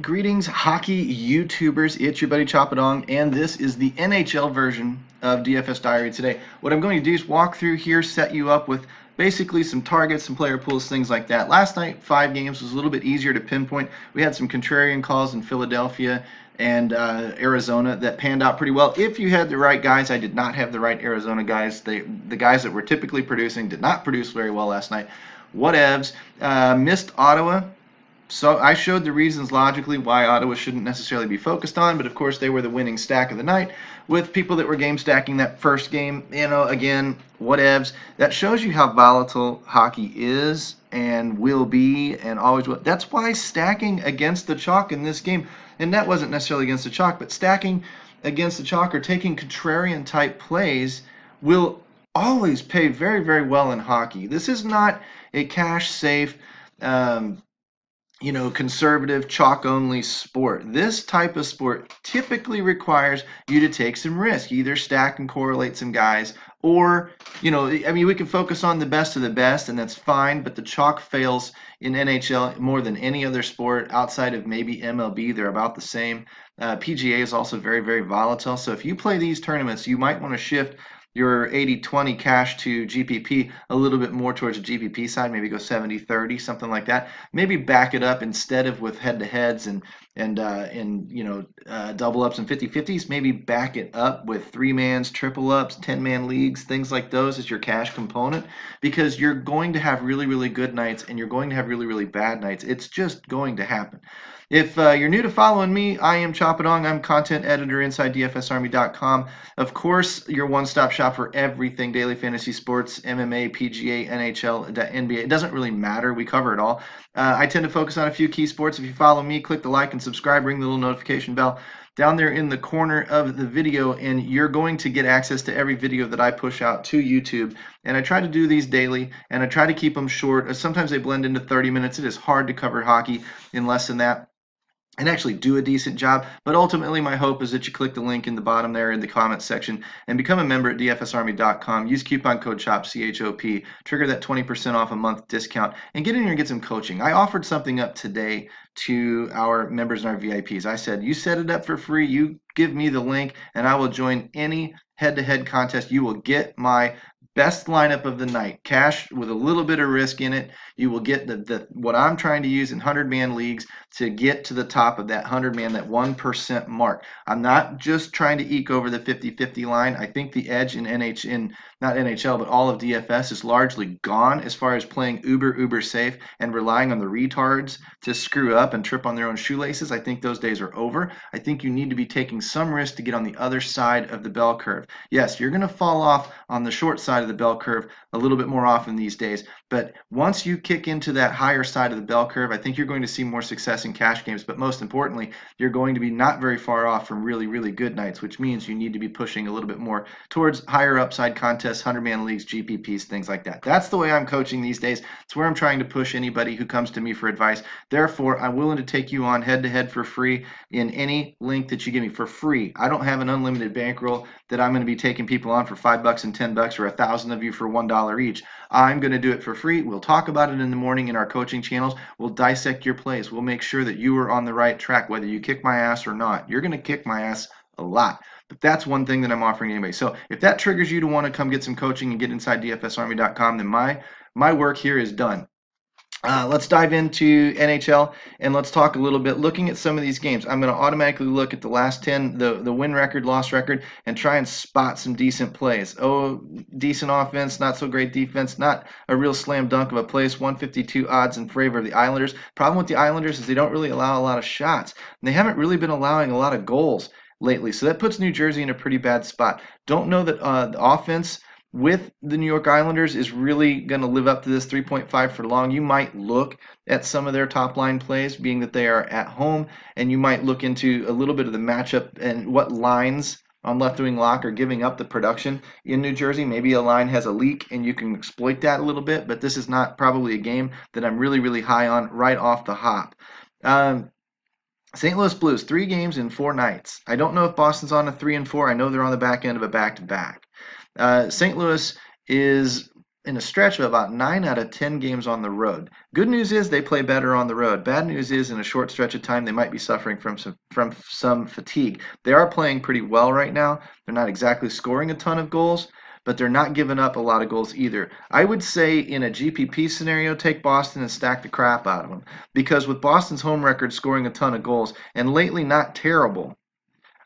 Greetings, hockey YouTubers. It's your buddy Choppadong, and this is the NHL version of DFS Diary today. What I'm going to do is walk through here, set you up with basically some targets, some player pools, things like that. Last night, 5 games was a little bit easier to pinpoint. We had some contrarian calls in Philadelphia and Arizona that panned out pretty well. If you had the right guys, I did not have the right Arizona guys. The guys that were typically producing did not produce very well last night. Whatevs. Missed Ottawa. So I showed the reasons logically why Ottawa shouldn't necessarily be focused on, but of course they were the winning stack of the night with people that were game stacking that first game. Again, whatevs. That shows you how volatile hockey is and will be and always will. That's why stacking against the chalk in this game, and that wasn't necessarily against the chalk, but stacking against the chalk or taking contrarian type plays will always pay very, very well in hockey. This is not a cash safe. Conservative chalk only sport. This type of sport typically requires you to take some risk, either stack and correlate some guys, or, we can focus on the best of the best, and that's fine, but the chalk fails in NHL more than any other sport outside of maybe MLB. They're about the same. PGA is also very, very volatile. So if you play these tournaments, you might want to shift your 80-20 cash to GPP a little bit more towards the GPP side, maybe go 70-30, something like that. Maybe back it up instead of with head-to-heads and double ups and 50-50s, maybe back it up with 3-mans, triple ups, 10-man leagues, things like those as your cash component, because you're going to have really, really good nights and you're going to have really, really bad nights. It's just going to happen. If you're new to following me, I am Choppadong. I'm content editor inside DFSArmy.com. Of course, your one-stop shop for everything daily fantasy sports, MMA, PGA, NHL, NBA. It doesn't really matter. We cover it all. I tend to focus on a few key sports. If you follow me, click the like and subscribe, ring the little notification bell down there in the corner of the video, and you're going to get access to every video that I push out to YouTube. And I try to do these daily, and I try to keep them short. Sometimes they blend into 30 minutes. It is hard to cover hockey in less than that and actually do a decent job. But ultimately, my hope is that you click the link in the bottom there in the comments section and become a member at DFSArmy.com. Use coupon code CHOP, CHOP, trigger that 20% off a month discount, and get in here and get some coaching. I offered something up today to our members and our VIPs. I said, you set it up for free, you give me the link, and I will join any head-to-head contest. You will get my best lineup of the night, cash with a little bit of risk in it. You will get the what I'm trying to use in 100-man leagues to get to the top of that 100-man, that 1% mark. I'm not just trying to eke over the 50-50 line. I think the edge in not NHL, but all of DFS is largely gone as far as playing uber safe and relying on the retards to screw up and trip on their own shoelaces. I think those days are over. I think you need to be taking some risk to get on the other side of the bell curve. Yes, you're going to fall off on the short side of the bell curve a little bit more often these days, but once you kick into that higher side of the bell curve, I think you're going to see more success in cash games, but most importantly, you're going to be not very far off from really, really good nights, which means you need to be pushing a little bit more towards higher upside contests, 100-man leagues, GPPs, things like that. That's the way I'm coaching these days. It's where I'm trying to push anybody who comes to me for advice. Therefore, I'm willing to take you on head-to-head for free in any link that you give me for free. I don't have an unlimited bankroll that I'm going to be taking people on for $5 and $10 or 1,000 of you for $1 each. I'm going to do it for free. We'll talk about it in the morning in our coaching channels. We'll dissect your plays. We'll make sure that you are on the right track, whether you kick my ass or not. You're going to kick my ass a lot. But that's one thing that I'm offering anyway. So if that triggers you to want to come get some coaching and get inside DFSArmy.com, then my work here is done. Let's dive into NHL and let's talk a little bit. Looking at some of these games, I'm going to automatically look at the last 10, the win record, loss record, and try and spot some decent plays. Oh, decent offense, not so great defense, not a real slam dunk of a place. 152 odds in favor of the Islanders. Problem with the Islanders is they don't really allow a lot of shots. And they haven't really been allowing a lot of goals lately. So that puts New Jersey in a pretty bad spot. Don't know that the offense with the New York Islanders is really going to live up to this 3.5 for long. You might look at some of their top line plays, being that they are at home, and you might look into a little bit of the matchup and what lines on left wing lock are giving up the production in New Jersey. Maybe a line has a leak and you can exploit that a little bit, but this is not probably a game that I'm really, really high on right off the hop. St. Louis Blues, 3 games in 4 nights. I don't know if Boston's on a 3 and 4. I know they're on the back end of a back-to-back. St. Louis in a stretch of about 9 out of 10 games on the road. Good news is they play better on the road. Bad news is in a short stretch of time they might be suffering from some fatigue. They are playing pretty well right now. They're not exactly scoring a ton of goals, but they're not giving up a lot of goals either. I would say in a GPP scenario, take Boston and stack the crap out of them, because with Boston's home record scoring a ton of goals and lately not terrible,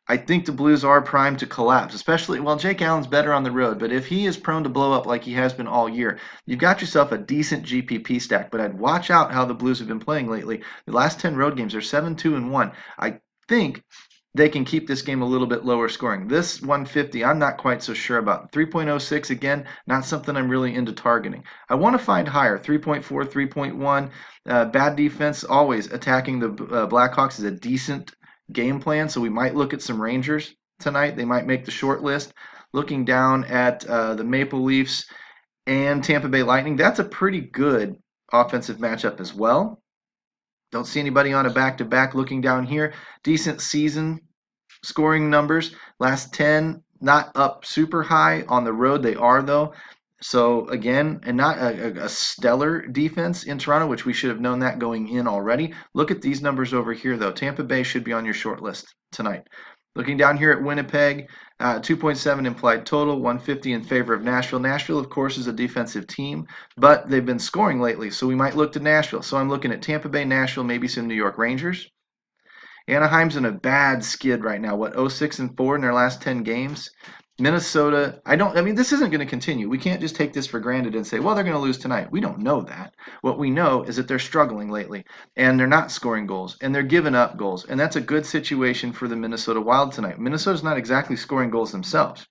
I think the Blues are primed to collapse, especially, well, Jake Allen's better on the road, but if he is prone to blow up like he has been all year, you've got yourself a decent GPP stack. But I'd watch out how the Blues have been playing lately. The last 10 road games are 7-2-1. I think they can keep this game a little bit lower scoring. This 150, I'm not quite so sure about. 3.06, again, not something I'm really into targeting. I want to find higher, 3.4, 3.1. Bad defense, always attacking the Blackhawks is a decent game plan, so we might look at some Rangers tonight. They might make the short list. Looking down at the Maple Leafs and Tampa Bay Lightning, that's a pretty good offensive matchup as well. Don't see anybody on a back-to-back. Looking down here, decent season scoring numbers. Last 10, not up super high. On the road, they are, though. So, again, and not a stellar defense in Toronto, which we should have known that going in already. Look at these numbers over here, though. Tampa Bay should be on your short list tonight. Looking down here at Winnipeg, 2.7 implied total, 150 in favor of Nashville. Nashville, of course, is a defensive team, but they've been scoring lately, so we might look to Nashville. So I'm looking at Tampa Bay, Nashville, maybe some New York Rangers. Anaheim's in a bad skid right now. What, 0-6-4 in their last 10 games? Minnesota, this isn't going to continue. We can't just take this for granted and say, well, they're going to lose tonight. We don't know that. What we know is that they're struggling lately, and they're not scoring goals, and they're giving up goals. And that's a good situation for the Minnesota Wild tonight. Minnesota's not exactly scoring goals themselves,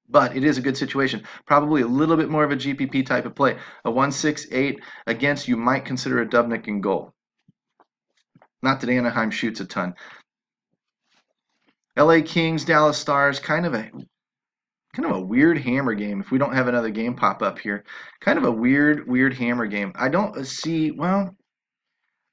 but it is a good situation. Probably a little bit more of a GPP type of play. A 1-6-8 against, you might consider a Dubnyk in goal. Not that Anaheim shoots a ton. LA Kings, Dallas Stars, kind of a weird hammer game. If we don't have another game pop up here, kind of a weird hammer game. I don't see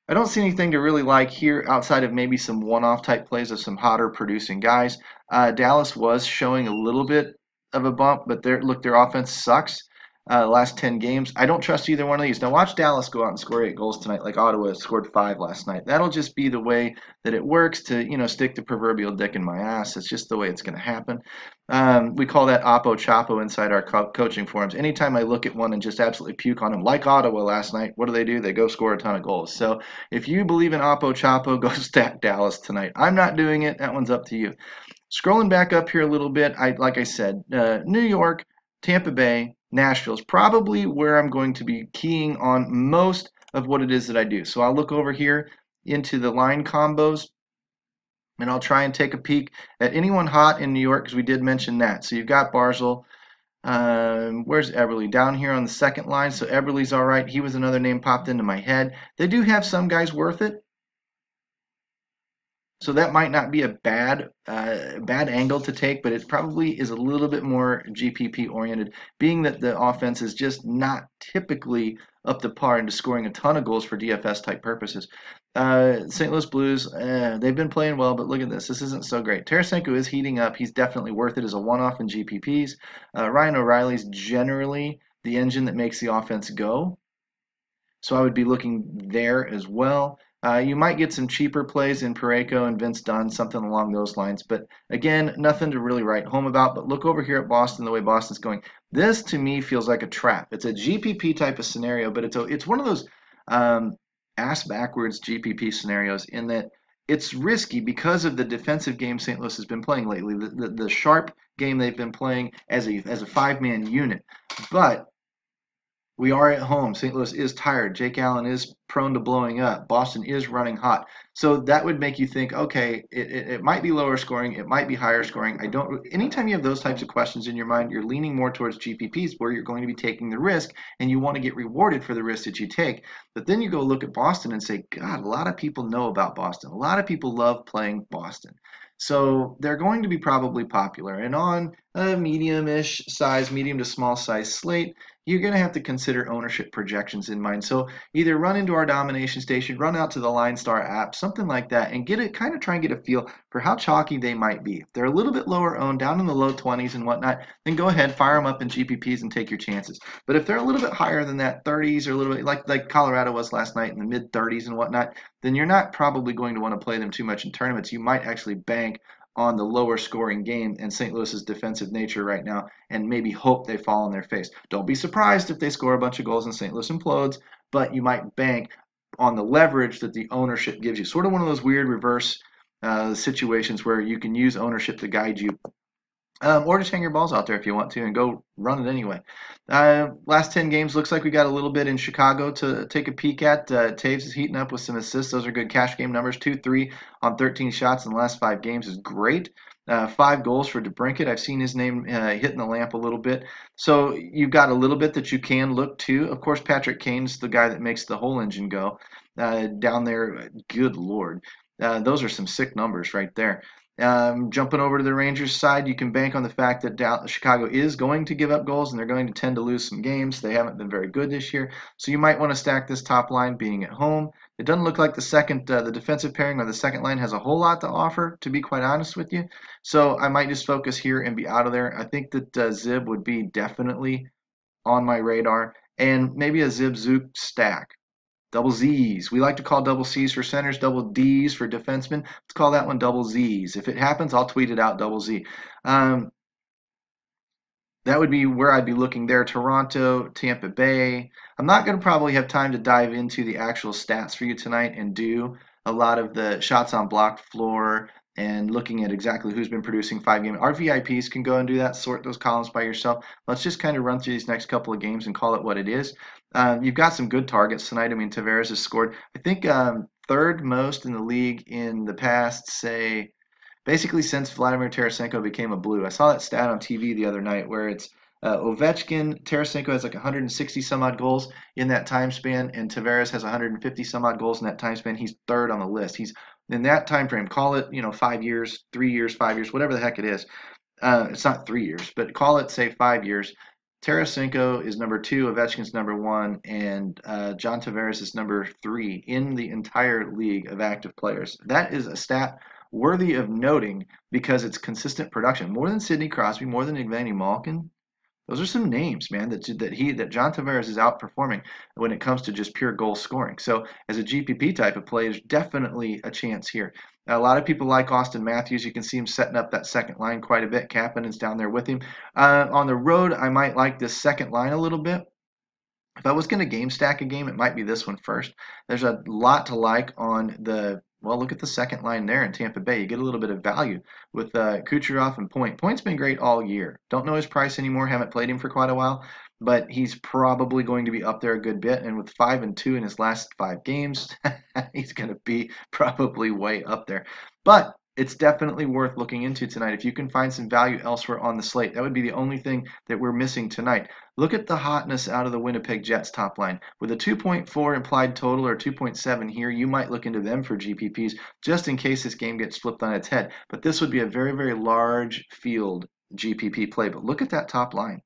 anything to really like here outside of maybe some one-off type plays of some hotter producing guys. Dallas was showing a little bit of a bump, but their offense sucks. Last 10 games. I don't trust either one of these. Now watch Dallas go out and score 8 goals tonight like Ottawa scored 5 last night. That'll just be the way that it works to, stick the proverbial dick in my ass. It's just the way it's going to happen. We call that Oppo Chapo inside our coaching forums. Anytime I look at one and just absolutely puke on them, like Ottawa last night, what do? They go score a ton of goals. So if you believe in Oppo Chapo, go stack Dallas tonight. I'm not doing it. That one's up to you. Scrolling back up here a little bit, like I said, New York, Tampa Bay, Nashville is probably where I'm going to be keying on most of what it is that I do. So I'll look over here into the line combos, and I'll try and take a peek at anyone hot in New York, because we did mention that. So you've got Barzal. Where's Eberle? Down here on the second line. So Eberle's all right. He was another name popped into my head. They do have some guys worth it. So that might not be a bad angle to take, but it probably is a little bit more GPP oriented, being that the offense is just not typically up to par into scoring a ton of goals for DFS type purposes. St. Louis Blues, they've been playing well, but look at this. This isn't so great. Tarasenko is heating up. He's definitely worth it as a one-off in GPPs. Ryan O'Reilly's generally the engine that makes the offense go. So I would be looking there as well. You might get some cheaper plays in Parayko and Vince Dunn, something along those lines. But again, nothing to really write home about. But look over here at Boston, the way Boston's going. This, to me, feels like a trap. It's a GPP type of scenario, but it's one of those ass-backwards GPP scenarios in that it's risky because of the defensive game St. Louis has been playing lately, the sharp game they've been playing as a five-man unit. But we are at home. St. Louis is tired. Jake Allen is prone to blowing up. Boston is running hot. So that would make you think, okay, it might be lower scoring. It might be higher scoring. Anytime you have those types of questions in your mind, you're leaning more towards GPPs where you're going to be taking the risk and you want to get rewarded for the risk that you take. But then you go look at Boston and say, God, a lot of people know about Boston. A lot of people love playing Boston. So they're going to be probably popular. And on a medium-ish size, medium to small size slate, you're going to have to consider ownership projections in mind. So either run into our domination station, run out to the Line Star app, something like that, and get it, kind of try and get a feel for how chalky they might be. If they're a little bit lower owned, down in the low 20s and whatnot, then go ahead, fire them up in GPPs and take your chances. But if they're a little bit higher than that, 30s or a little bit like Colorado was last night in the mid 30s and whatnot, then you're not probably going to want to play them too much in tournaments. You might actually bank on the lower scoring game and St. Louis's defensive nature right now and maybe hope they fall on their face. Don't be surprised if they score a bunch of goals and St. Louis implodes, but you might bank on the leverage that the ownership gives you. Sort of one of those weird reverse situations where you can use ownership to guide you or just hang your balls out there if you want to and go run it anyway. Last 10 games, looks like we got a little bit in Chicago to take a peek at. Taves is heating up with some assists. Those are good cash game numbers. 2-3 on 13 shots in the last 5 games is great. 5 goals for DeBrincat. I've seen his name hitting the lamp a little bit. So you've got a little bit that you can look to. Of course, Patrick Kane's the guy that makes the whole engine go down there. Good Lord. Those are some sick numbers right there. Jumping over to the Rangers side, you can bank on the fact that Chicago is going to give up goals and they're going to tend to lose some games. They haven't been very good this year, so you might want to stack this top line being at home. It doesn't look like the defensive pairing or the second line has a whole lot to offer, to be quite honest with you. So I might just focus here and be out of there. I think that Zib would be definitely on my radar, and maybe a Zib Zook stack. Double Z's. We like to call double C's for centers, double D's for defensemen. Let's call that one double Z's. If it happens, I'll tweet it out, double Z. That would be where I'd be looking there. Toronto, Tampa Bay. I'm not going to probably have time to dive into the actual stats for you tonight and do a lot of the shots on block floor and looking at exactly who's been producing 5 games. Our VIPs can go and do that, sort those columns by yourself. Let's just kind of run through these next couple of games and call it what it is. You've got some good targets tonight. I mean, Tavares has scored, I think, third most in the league in the past, say, basically since Vladimir Tarasenko became a Blue. I saw that stat on TV the other night where it's Ovechkin, Tarasenko has like 160 some odd goals in that time span, and Tavares has 150 some odd goals in that time span. He's third on the list. He's in that time frame. Call it 5 years, 3 years, 5 years, whatever the heck it is. It's not 3 years, but call it say 5 years. Tarasenko is number 2, Ovechkin's number 1, and John Tavares is number 3 in the entire league of active players. That is a stat worthy of noting because it's consistent production. More than Sidney Crosby, more than Evgeny Malkin. Those are some names, man, that John Tavares is outperforming when it comes to just pure goal scoring. So as a GPP type of play, there's definitely a chance here. A lot of people like Austin Matthews. You can see him setting up that second line quite a bit. Kapanen's down there with him. On the road, I might like this second line a little bit. If I was going to game stack a game, it might be this one first. There's a lot to like on well, look at the second line there in Tampa Bay. You get a little bit of value with Kucherov and Point. Point's been great all year. Don't know his price anymore. Haven't played him for quite a while, but he's probably going to be up there a good bit. And with 5-2 in his last 5 games, he's going to be probably way up there. But it's definitely worth looking into tonight. If you can find some value elsewhere on the slate, that would be the only thing that we're missing tonight. Look at the hotness out of the Winnipeg Jets top line. With a 2.4 implied total or 2.7 here, you might look into them for GPPs just in case this game gets flipped on its head. But this would be a very, very large field GPP play. But look at that top line.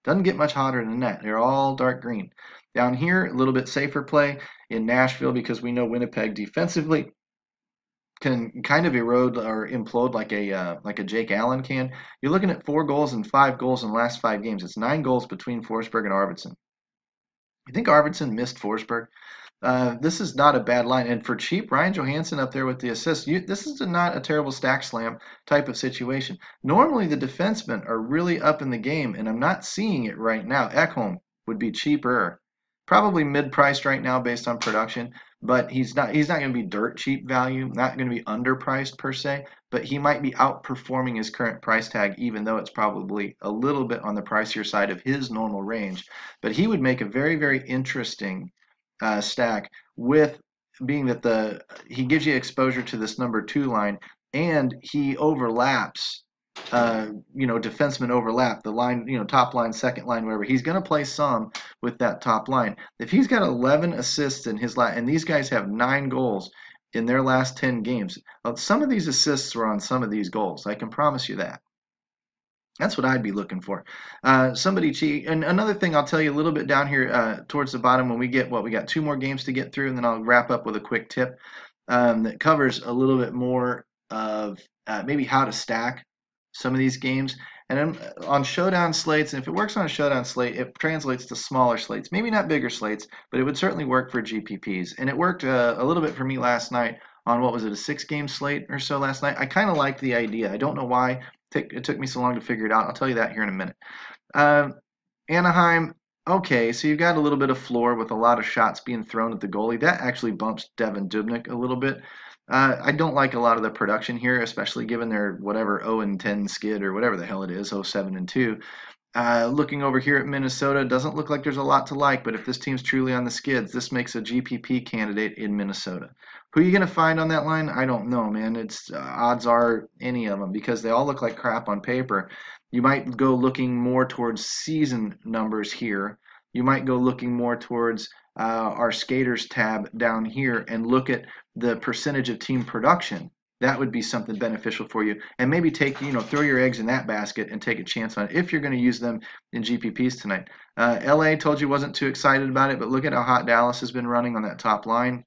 Doesn't get much hotter than that. They're all dark green. Down here, a little bit safer play in Nashville because we know Winnipeg defensively can kind of erode or implode like a Jake Allen can. You're looking at 4 goals and 5 goals in the last 5 games. It's 9 goals between Forsberg and Arvidsson. You think Arvidsson missed Forsberg? This is not a bad line. And for cheap, Ryan Johansson up there with the assist. This is not a terrible stack slam type of situation. Normally, the defensemen are really up in the game, and I'm not seeing it right now. Ekholm would be cheaper. Probably mid-priced right now based on production, but he's not going to be dirt cheap value, not going to be underpriced per se, but he might be outperforming his current price tag, even though it's probably a little bit on the pricier side of his normal range. But he would make a very, very interesting stack with being that he gives you exposure to this number 2 line and he overlaps defensemen overlap the line, top line, second line, wherever. He's going to play some with that top line. If he's got 11 assists in his and these guys have 9 goals in their last 10 games, some of these assists were on some of these goals. I can promise you that. That's what I'd be looking for. Somebody cheat. And another thing I'll tell you a little bit down here towards the bottom when we get we got 2 more games to get through, and then I'll wrap up with a quick tip that covers a little bit more of maybe how to stack some of these games. And then on showdown slates, and if it works on a showdown slate, it translates to smaller slates. Maybe not bigger slates, but it would certainly work for GPPs. And it worked a little bit for me last night on what was it, a 6-game slate or so last night. I kind of liked the idea. I don't know why it took me so long to figure it out. I'll tell you that here in a minute. Uh, Anaheim, okay, so you've got a little bit of floor with a lot of shots being thrown at the goalie. That actually bumps Devin Dubnyk a little bit. I don't like a lot of the production here, especially given their whatever 0-10 skid or whatever the hell it is, 0-7-2. Looking over here at Minnesota, doesn't look like there's a lot to like, but if this team's truly on the skids, this makes a GPP candidate in Minnesota. Who are you going to find on that line? I don't know, man. It's odds are any of them because they all look like crap on paper. You might go looking more towards season numbers here. You might go looking more towards our skaters tab down here and look at the percentage of team production. That would be something beneficial for you. And maybe throw your eggs in that basket and take a chance on it if you're going to use them in GPPs tonight. LA told you wasn't too excited about it, but look at how hot Dallas has been running on that top line.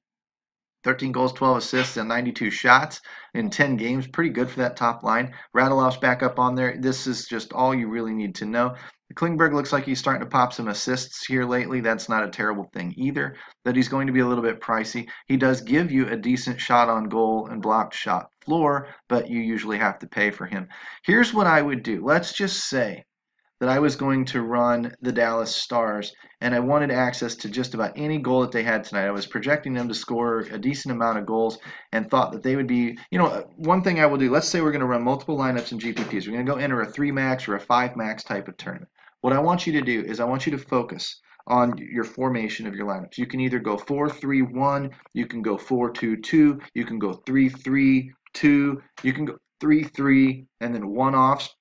13 goals, 12 assists, and 92 shots in 10 games. Pretty good for that top line. Radilov's back up on there. This is just all you really need to know. Klingberg looks like he's starting to pop some assists here lately. That's not a terrible thing either, but he's going to be a little bit pricey. He does give you a decent shot on goal and blocked shot floor, but you usually have to pay for him. Here's what I would do. Let's just say that I was going to run the Dallas Stars and I wanted access to just about any goal that they had tonight. I was projecting them to score a decent amount of goals and thought that they would be, one thing I will do, let's say we're going to run multiple lineups in GPPs. We're going to go enter a 3 max or a 5 max type of tournament. What I want you to do is I want you to focus on your formation of your lineups. You can either go 4-3-1, you can go 4-2-2, you can go 3-3-2, you can go 3-3 and then one-offs.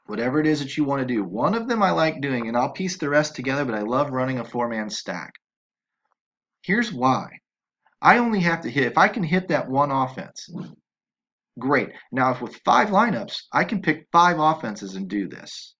Whatever it is that you want to do. One of them I like doing, and I'll piece the rest together, but I love running a 4-man stack. Here's why. I only have to hit, if I can hit that one offense, great. Now, if with 5 lineups, I can pick 5 offenses and do this.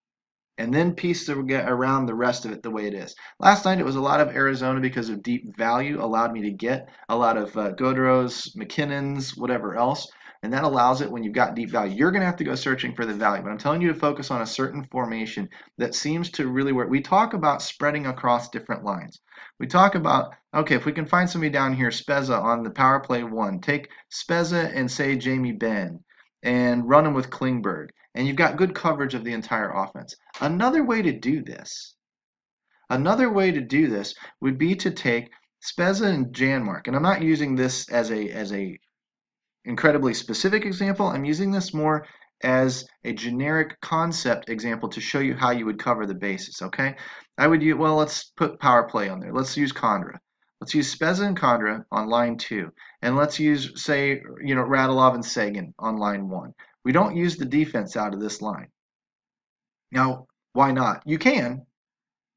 And then piece around the rest of it the way it is. Last night, it was a lot of Arizona because of deep value, allowed me to get a lot of Gaudreau's, McKinnon's, whatever else. And that allows it when you've got deep value. You're going to have to go searching for the value. But I'm telling you to focus on a certain formation that seems to really work. We talk about spreading across different lines. We talk about, okay, if we can find somebody down here, Spezza on the power play 1, take Spezza and say Jamie Benn and run him with Klingberg. And you've got good coverage of the entire offense. Another way to do this would be to take Spezza and Janmark. And I'm not using this as a incredibly specific example. I'm using this more as a generic concept example to show you how you would cover the bases, okay? I would use, well, let's put power play on there. Let's use Condra. Let's use Spezza and Condra on line 2. And let's use, say, Radulov and Sagan on line 1. We don't use the defense out of this line. Now, why not? You can,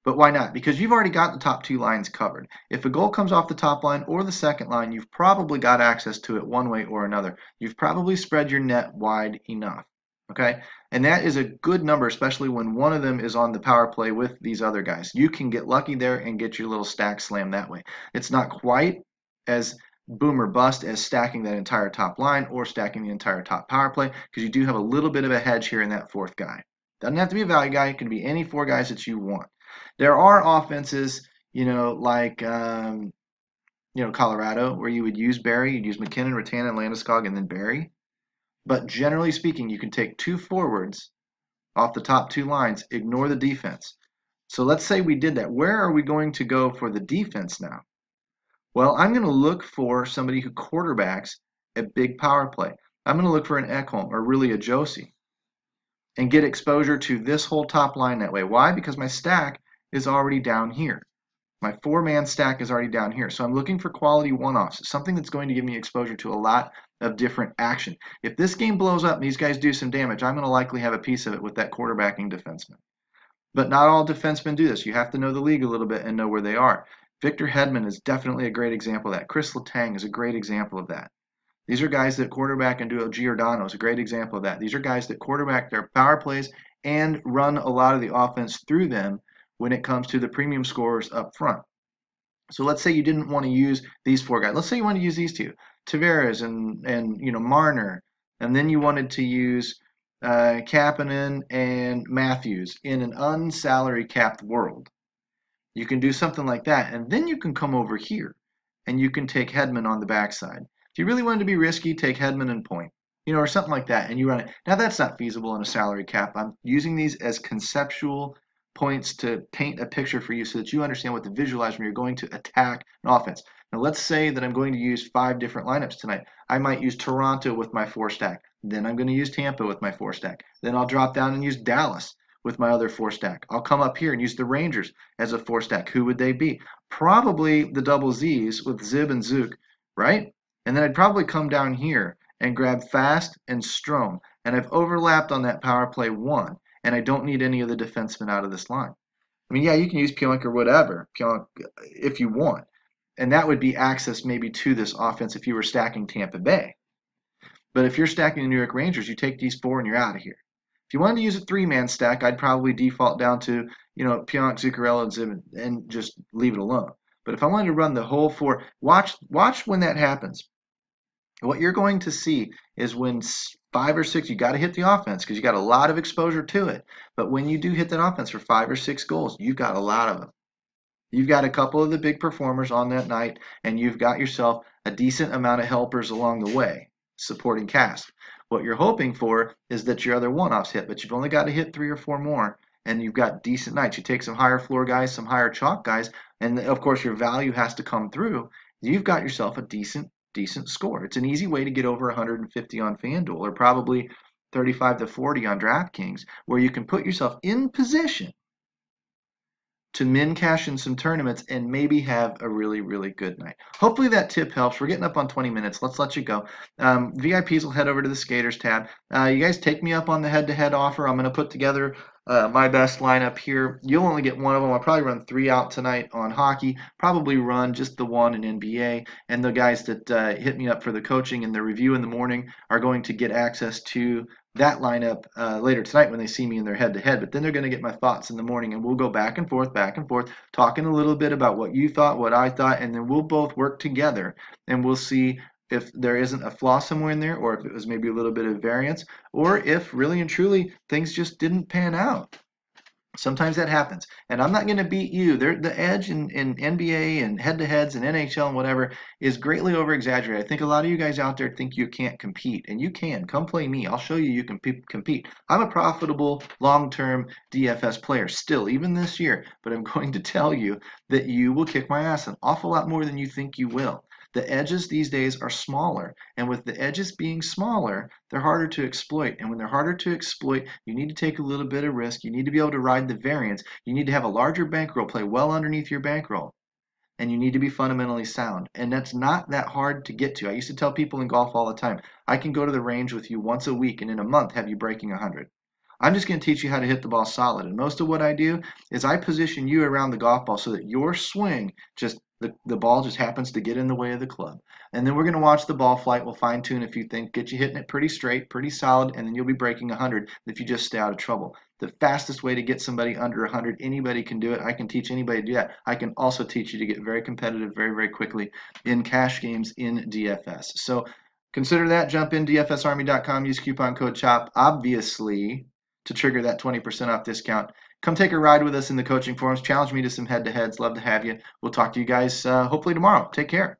but why not? Because you've already got the top 2 lines covered. If a goal comes off the top line or the second line, you've probably got access to it one way or another. You've probably spread your net wide enough. Okay? And that is a good number, especially when one of them is on the power play with these other guys. You can get lucky there and get your little stack slam that way. It's not quite as boom or bust as stacking that entire top line or stacking the entire top power play because you do have a little bit of a hedge here in that 4th guy. Doesn't have to be a value guy. It can be any 4 guys that you want. There are offenses, like Colorado, where you would use Barry, you'd use McKinnon, Ratana, Landeskog, and then Barry. But generally speaking, you can take 2 forwards off the top 2 lines, ignore the defense. So let's say we did that. Where are we going to go for the defense now? Well, I'm going to look for somebody who quarterbacks a big power play. I'm going to look for an Ekholm or really a Josie and get exposure to this whole top line that way. Why? Because my stack is already down here. My 4-man stack is already down here. So I'm looking for quality one-offs, something that's going to give me exposure to a lot of different action. If this game blows up and these guys do some damage, I'm going to likely have a piece of it with that quarterbacking defenseman. But not all defensemen do this. You have to know the league a little bit and know where they are. Victor Hedman is definitely a great example of that. Chris Letang is a great example of that. These are guys that quarterback and do. Giordano is a great example of that. These are guys that quarterback their power plays and run a lot of the offense through them when it comes to the premium scorers up front. So let's say you didn't want to use these four guys. Let's say you want to use these two, Tavares and Marner, and then you wanted to use Kapanen and Matthews in an unsalary capped world. You can do something like that, and then you can come over here and you can take Hedman on the backside. If you really wanted to be risky, take Hedman and Point, or something like that, and you run it. Now that's not feasible in a salary cap. I'm using these as conceptual points to paint a picture for you so that you understand what to visualize when you're going to attack an offense. Now let's say that I'm going to use 5 different lineups tonight. I might use Toronto with my 4 stack. Then I'm going to use Tampa with my 4 stack. Then I'll drop down and use Dallas with my other 4 stack. I'll come up here and use the Rangers as a 4 stack. Who would they be? Probably the double Z's with Zib and Zook, right? And then I'd probably come down here and grab Fast and Strome. And I've overlapped on that power play 1, and I don't need any of the defensemen out of this line. I mean, yeah, you can use Pionk or whatever, Pionk if you want. And that would be access maybe to this offense if you were stacking Tampa Bay. But if you're stacking the New York Rangers, you take these 4 and you're out of here. If you wanted to use a 3-man stack, I'd probably default down to, Pionk, Zuccarello, and Zib and just leave it alone. But if I wanted to run the whole 4, watch when that happens. What you're going to see is when 5 or 6, you got to hit the offense because you got a lot of exposure to it. But when you do hit that offense for 5 or 6 goals, you've got a lot of them. You've got a couple of the big performers on that night, and you've got yourself a decent amount of helpers along the way, supporting cast. What you're hoping for is that your other one-offs hit, but you've only got to hit 3 or 4 more, and you've got decent nights. You take some higher floor guys, some higher chalk guys, and of course your value has to come through. You've got yourself a decent score. It's an easy way to get over 150 on Fanduel, or probably 35 to 40 on DraftKings, where you can put yourself in position to min cash in some tournaments and maybe have a really, really good night. Hopefully that tip helps. We're getting up on 20 minutes. Let's let you go. VIPs will head over to the Skaters tab. You guys take me up on the head-to-head offer. I'm going to put together my best lineup here. You'll only get one of them. I'll probably run 3 out tonight on hockey. Probably run just the 1 in NBA. And the guys that hit me up for the coaching and the review in the morning are going to get access to that lineup later tonight when they see me in their head-to-head. But then they're going to get my thoughts in the morning, and we'll go back and forth, talking a little bit about what you thought, what I thought, and then we'll both work together, and we'll see if there isn't a flaw somewhere in there, or if it was maybe a little bit of variance, or if really and truly things just didn't pan out. Sometimes that happens, and I'm not going to beat you. The edge in NBA and head-to-heads and NHL and whatever is greatly over-exaggerated. I think a lot of you guys out there think you can't compete, and you can. Come play me. I'll show you you can compete. I'm a profitable long-term DFS player still, even this year, but I'm going to tell you that you will kick my ass an awful lot more than you think you will. The edges these days are smaller, and with the edges being smaller, they're harder to exploit. And when they're harder to exploit, you need to take a little bit of risk. You need to be able to ride the variance. You need to have a larger bankroll, play well underneath your bankroll, and you need to be fundamentally sound. And that's not that hard to get to. I used to tell people in golf all the time, I can go to the range with you once a week and in a month have you breaking 100. I'm just going to teach you how to hit the ball solid. And most of what I do is I position you around the golf ball so that your swing the ball just happens to get in the way of the club. And then we're going to watch the ball flight. We'll fine tune if you think, get you hitting it pretty straight, pretty solid, and then you'll be breaking 100 if you just stay out of trouble. The fastest way to get somebody under 100, anybody can do it. I can teach anybody to do that. I can also teach you to get very competitive very, very quickly in cash games in DFS. So consider that. Jump in dfsarmy.com, use coupon code CHOP, obviously, to trigger that 20% off discount. Come take a ride with us in the coaching forums. Challenge me to some head-to-heads. Love to have you. We'll talk to you guys hopefully tomorrow. Take care.